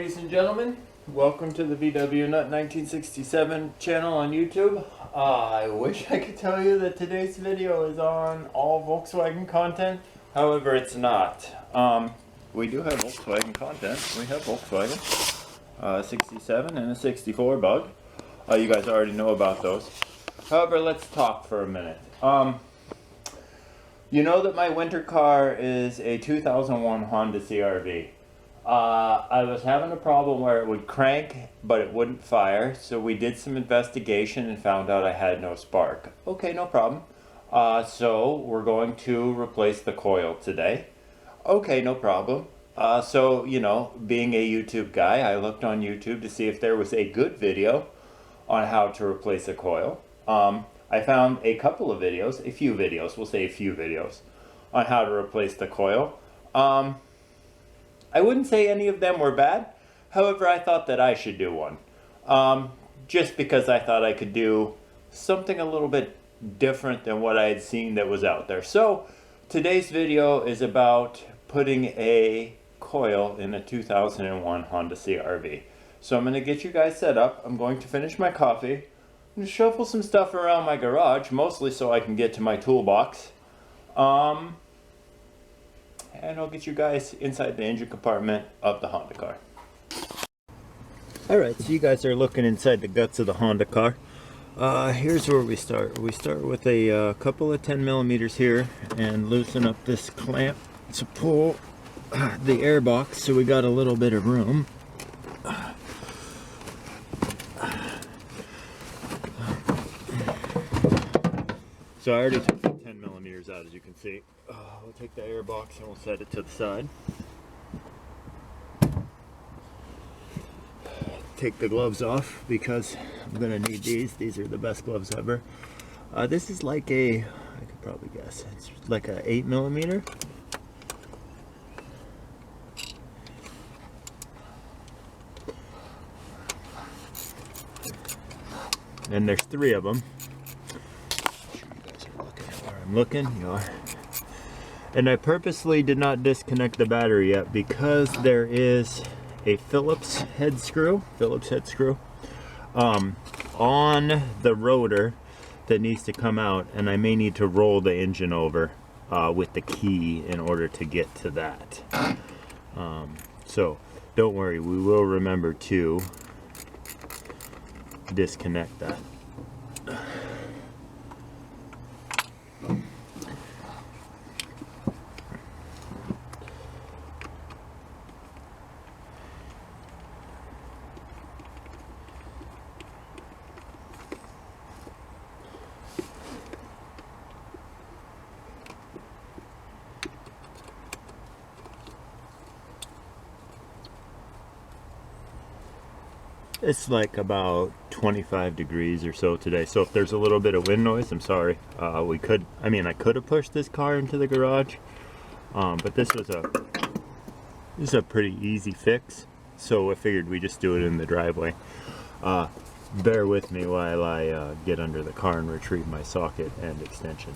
ladies and gentlemen. Welcome to the vwnut 1967 channel on YouTube. I wish I could tell you that today's video is on all Volkswagen content. However, it's not. We do have Volkswagen content. We have Volkswagen 67 and a 64 bug. You guys already know about those. However, let's talk for a minute. You know that my winter car is a 2001 Honda CR-V. I was having a problem where it would crank, but it wouldn't fire, so we did some investigation and found out I had no spark. Okay, no problem. So we're going to replace the coil today. Okay, no problem. So, you know, being a YouTube guy, I looked on YouTube to see if there was a good video on how to replace a coil. I found a couple of videos, a few videos, we'll say a few videos, on how to replace the coil. I wouldn't say any of them were bad. However, I thought that I should do one. Just because I thought I could do something a little bit different than what I had seen that was out there. So, today's video is about putting a coil in a 2001 Honda CR-V. So I'm going to get you guys set up. I'm going to finish my coffee. I'm going to shuffle some stuff around my garage, mostly so I can get to my toolbox. And I'll get you guys inside the engine compartment of the Honda car. Alright, so you guys are looking inside the guts of the Honda car. Here's where we start. We start with a couple of 10 millimeters here and loosen up this clamp to pull the air box so we got a little bit of room. So I already took the 10 millimeters out, as you can see. We'll take the air box and we'll set it to the side. Take the gloves off because I'm going to need these. These are the best gloves ever. This is like a, I could probably guess, it's like a 8 millimeter. And there's 3 of them. I'm looking, you are. And I purposely did not disconnect the battery yet because there is a Phillips head screw on the rotor that needs to come out, and I may need to roll the engine over with the key in order to get to that. So don't worry, we will remember to disconnect that. It's like about 25 degrees or so today, so if there's a little bit of wind noise, I'm sorry. I could have pushed this car into the garage, but this is a pretty easy fix, so I figured we just do it in the driveway. Bear with me while I get under the car and retrieve my socket and extension.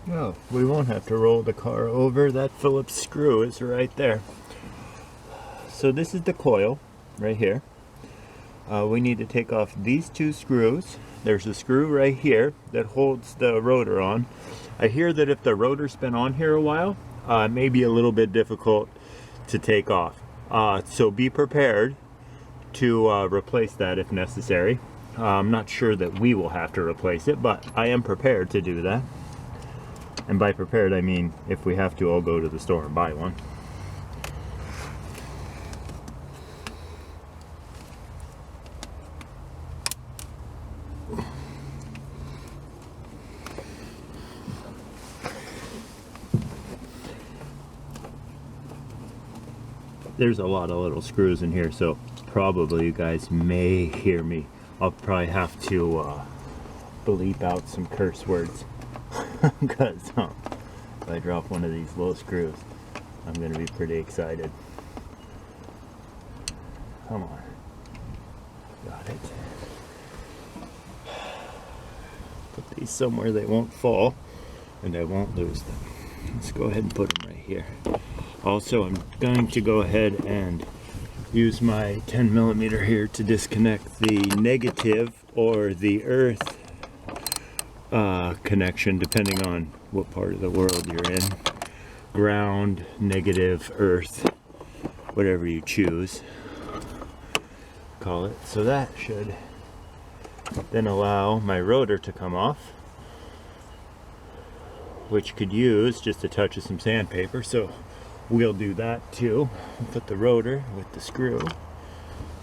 No, we won't have to roll the car over. That Phillips screw is right there. So this is the coil right here. We need to take off these 2 screws. There's a screw right here that holds the rotor on. I hear that if the rotor's been on here a while, it may be a little bit difficult to take off. So be prepared to replace that if necessary. I'm not sure that we will have to replace it, but I am prepared to do that. And by prepared, I mean if we have to, I'll go to the store and buy one. There's a lot of little screws in here, so probably you guys may hear me I'll probably have to bleep out some curse words because if I drop one of these little screws, I'm going to be pretty excited. Come on. Got it. Put these somewhere they won't fall and I won't lose them. Let's go ahead and put them right here. Also, I'm going to go ahead and use my 10mm here to disconnect the negative or the earth connection, depending on what part of the world you're in. Ground, negative, earth, whatever you choose, call it. So that should then allow my rotor to come off, which could use just a touch of some sandpaper. So we'll do that too. Put the rotor with the screw.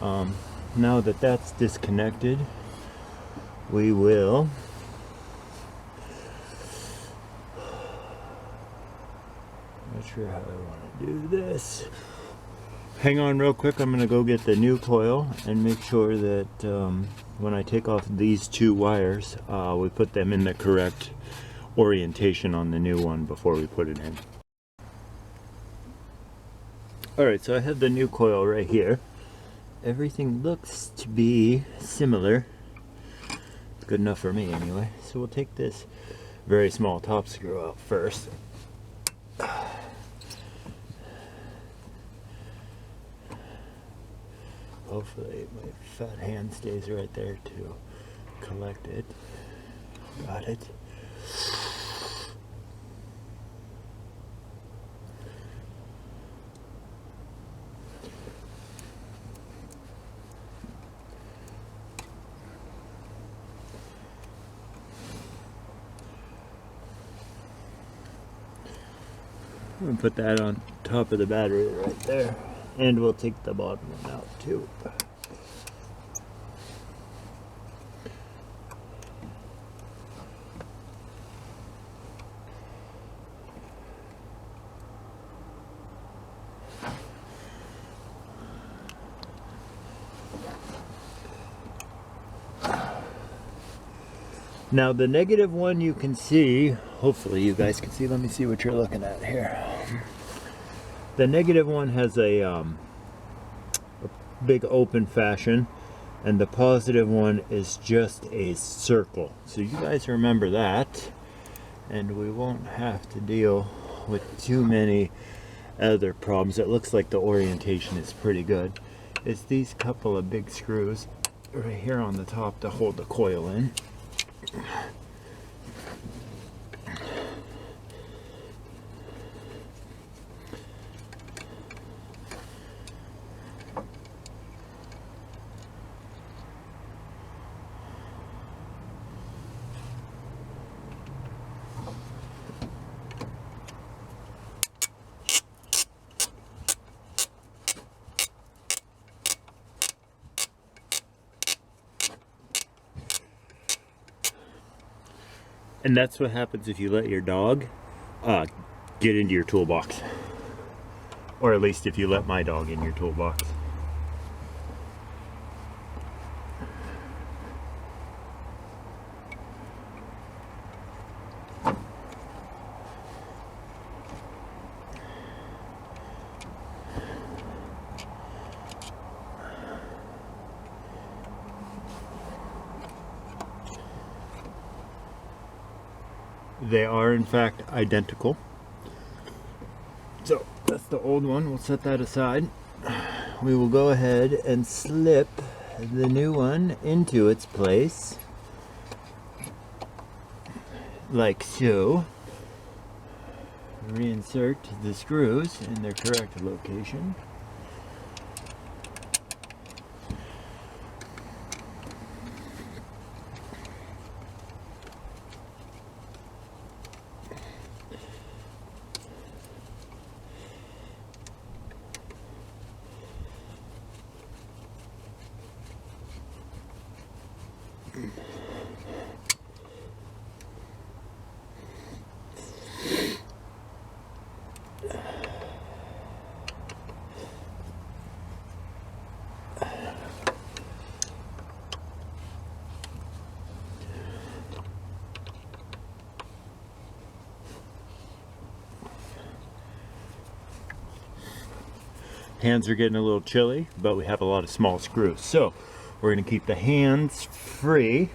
Now that that's disconnected, we will not sure how I want to do this. Hang on real quick, I'm going to go get the new coil and make sure that when I take off these two wires, we put them in the correct orientation on the new one before we put it in. Alright, so I have the new coil right here. Everything looks to be similar. It's good enough for me anyway. So we'll take this very small top screw out first. Hopefully my fat hand stays right there to collect it. Got it. I'm going to put that on top of the battery right there, and we'll take the bottom one out too. Now the negative one you can see, hopefully you guys can see, let me see what you're looking at here. The negative one has a big open fashion, and the positive one is just a circle. So you guys remember that, and we won't have to deal with too many other problems. It looks like the orientation is pretty good. It's these couple of big screws right here on the top to hold the coil in. And that's what happens if you let your dog get into your toolbox. Or at least if you let my dog in your toolbox. They are in fact identical. So that's the old one. We'll set that aside. We will go ahead and slip the new one into its place, like so. Reinsert the screws in their correct location. Hands are getting a little chilly, but we have a lot of small screws. So we're going to keep the hands free.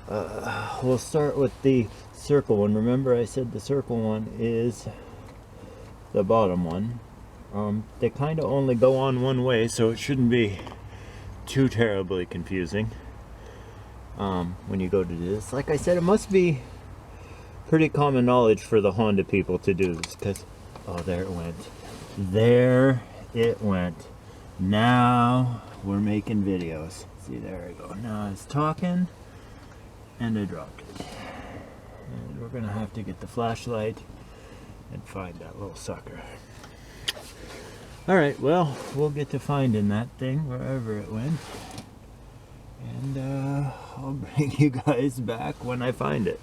We'll start with the circle one. Remember I said the circle one is the bottom one. They kind of only go on one way, so it shouldn't be too terribly confusing when you go to do this. Like I said, it must be pretty common knowledge for the Honda people to do this, because, oh, there it went. There it went. Now we're making videos. See, there we go. Now it's talking, and I dropped it. And we're gonna have to get the flashlight and find that little sucker. Alright, well, we'll get to finding that thing wherever it went. And I'll bring you guys back when I find it.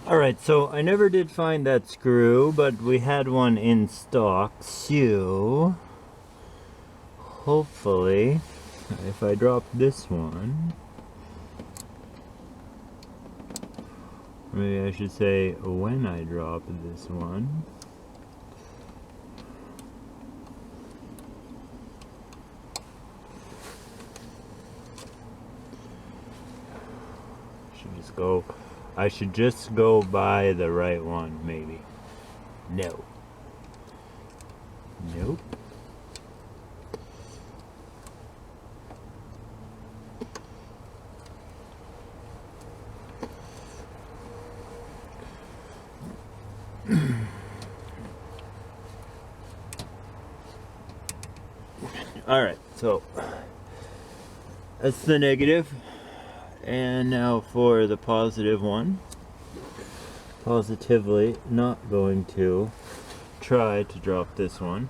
Alright, so I never did find that screw, but we had one in stock, so hopefully, if I drop this one, maybe I should say when I drop this one, I should just go by the right one, maybe. No. Nope. Alright, so that's the negative. And now for the positive one. Positively not going to try to drop this one.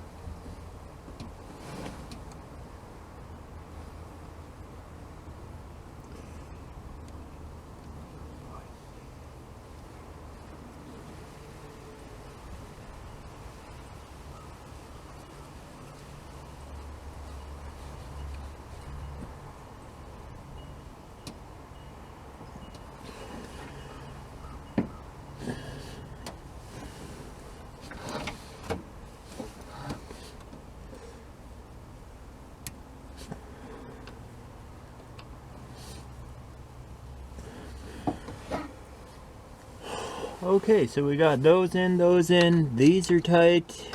Okay, so we got those in, these are tight,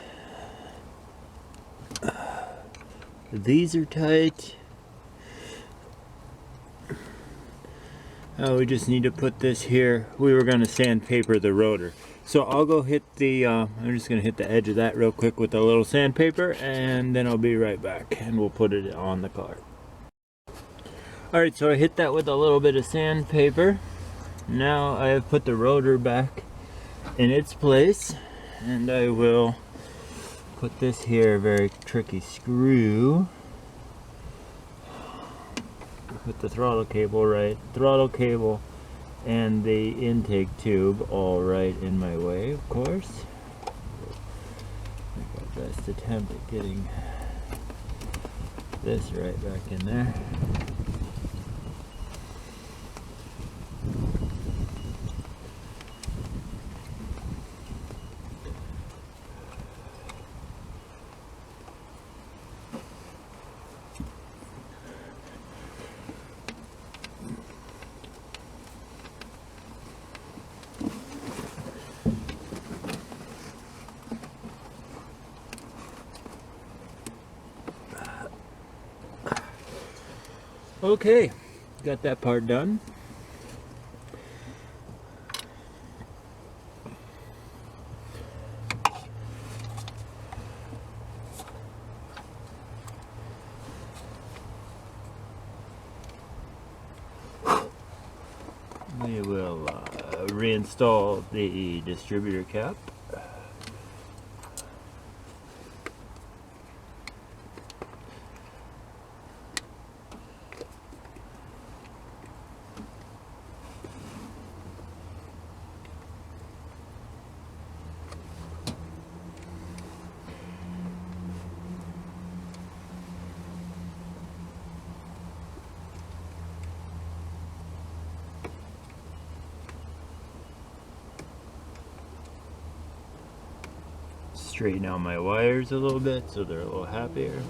these are tight. Oh, we just need to put this here. We were going to sandpaper the rotor. So I'll go hit the, I'm just going to hit the edge of that real quick with a little sandpaper, and then I'll be right back, and we'll put it on the car. Alright, so I hit that with a little bit of sandpaper. Now I have put the rotor back in its place, and I will put this here, very tricky screw. Put the throttle cable right, throttle cable and the intake tube all right in my way, of course. Make my best attempt at getting this right back in there. Okay, got that part done. We will reinstall the distributor cap. straighten out my wires a little bit so they're a little happier.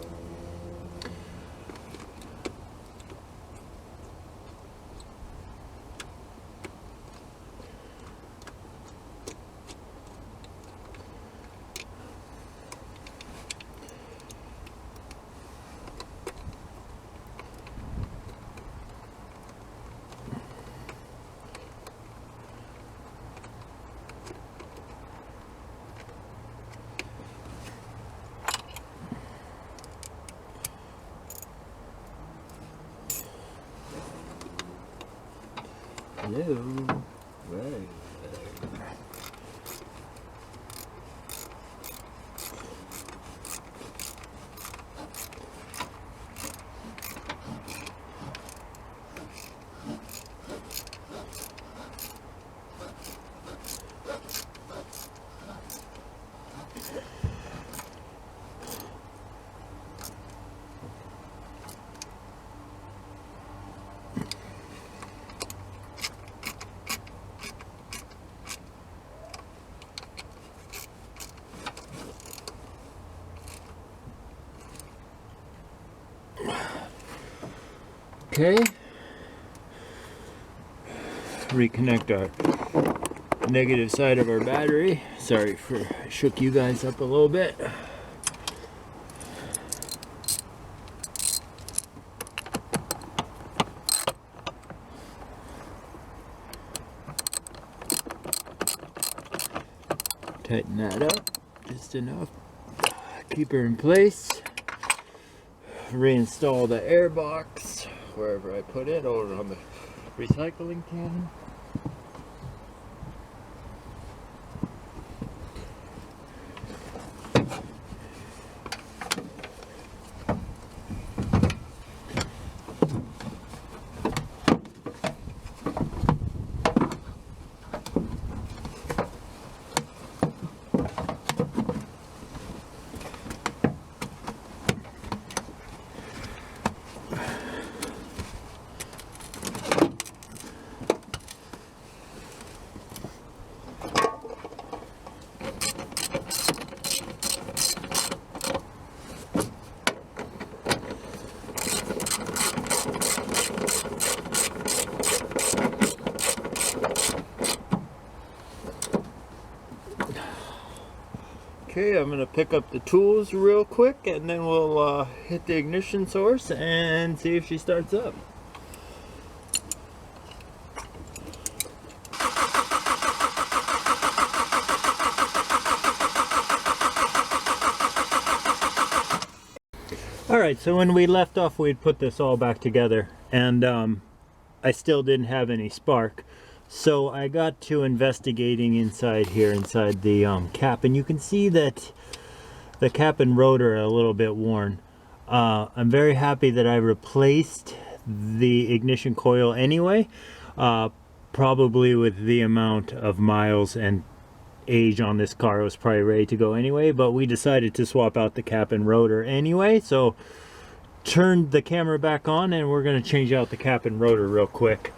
Hello. Right. Okay, reconnect our negative side of our battery. Sorry for shook you guys up a little bit. Tighten that up just enough. Keep her in place. Reinstall the air box wherever I put it, over on the recycling can. Okay, I'm gonna pick up the tools real quick and then we'll hit the ignition source and see if she starts up. Alright, so when we left off we'd put this all back together and I still didn't have any spark. So I got to investigating inside here, inside the cap, and you can see that the cap and rotor are a little bit worn. I'm very happy that I replaced the ignition coil anyway, probably with the amount of miles and age on this car. It was probably ready to go anyway, but we decided to swap out the cap and rotor anyway, so turned the camera back on and we're going to change out the cap and rotor real quick.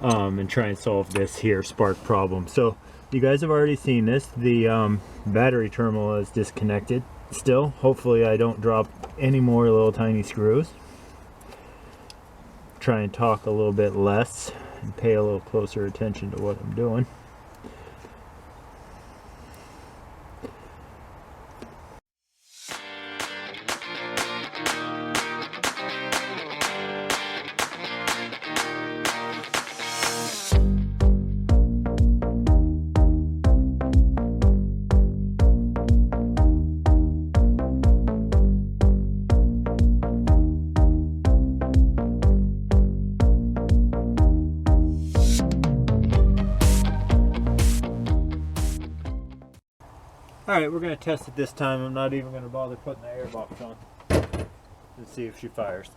And try and solve this here spark problem. So you guys have already seen this. The battery terminal is disconnected still. Hopefully I don't drop any more little tiny screws. Try and talk a little bit less and pay a little closer attention to what I'm doing. Alright, we're going to test it this time. I'm not even going to bother putting the air box on. Let's see if she fires.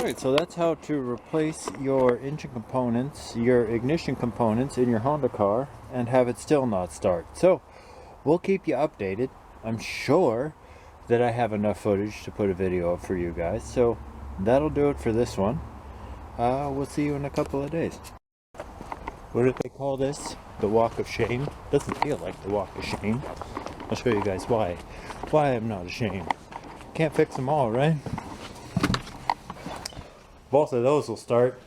Alright, so that's how to replace your engine components, your ignition components in your Honda car and have it still not start. So, we'll keep you updated. I'm sure that I have enough footage to put a video up for you guys. So, that'll do it for this one. We'll see you in a couple of days. What do they call this? The walk of shame? Doesn't feel like the walk of shame. I'll show you guys why. Why I'm not ashamed. Can't fix them all, right? Both of those will start.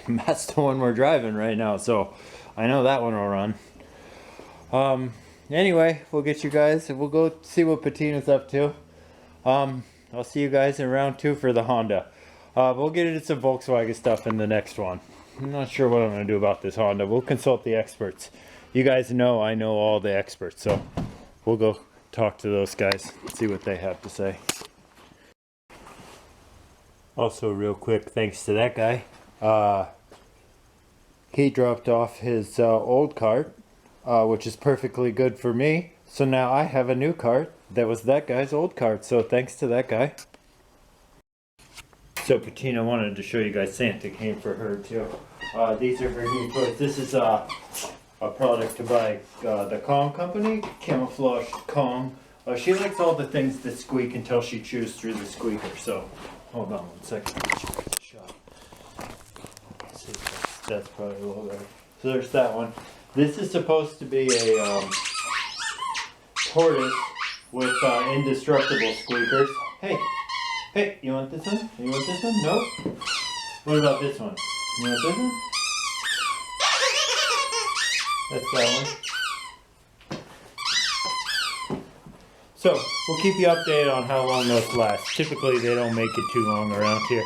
That's the one we're driving right now, so I know that one will run. Anyway, we'll get you guys, we'll go see what Patina's up to. I'll see you guys in round 2 for the Honda. We'll get into some Volkswagen stuff in the next one. I'm not sure what I'm going to do about this Honda. We'll consult the experts. You guys know I know all the experts, so we'll go talk to those guys, see what they have to say. Also, real quick, thanks to that guy. He dropped off his old cart, which is perfectly good for me. So now I have a new cart that was that guy's old cart. So thanks to that guy. So Patina wanted to show you guys Santa came for her too. These are her new toys. This is a product by the Kong company, Camouflage Kong. She likes all the things that squeak until she chews through the squeaker. So hold on 1 second. Get you guys a shot. See, that's probably a little better. So there's that one. This is supposed to be a tortoise with indestructible squeakers. Hey, you want this one? You want this one? No? What about this one? You want this one? That's that one. So, we'll keep you updated on how long those last. Typically, they don't make it too long around here.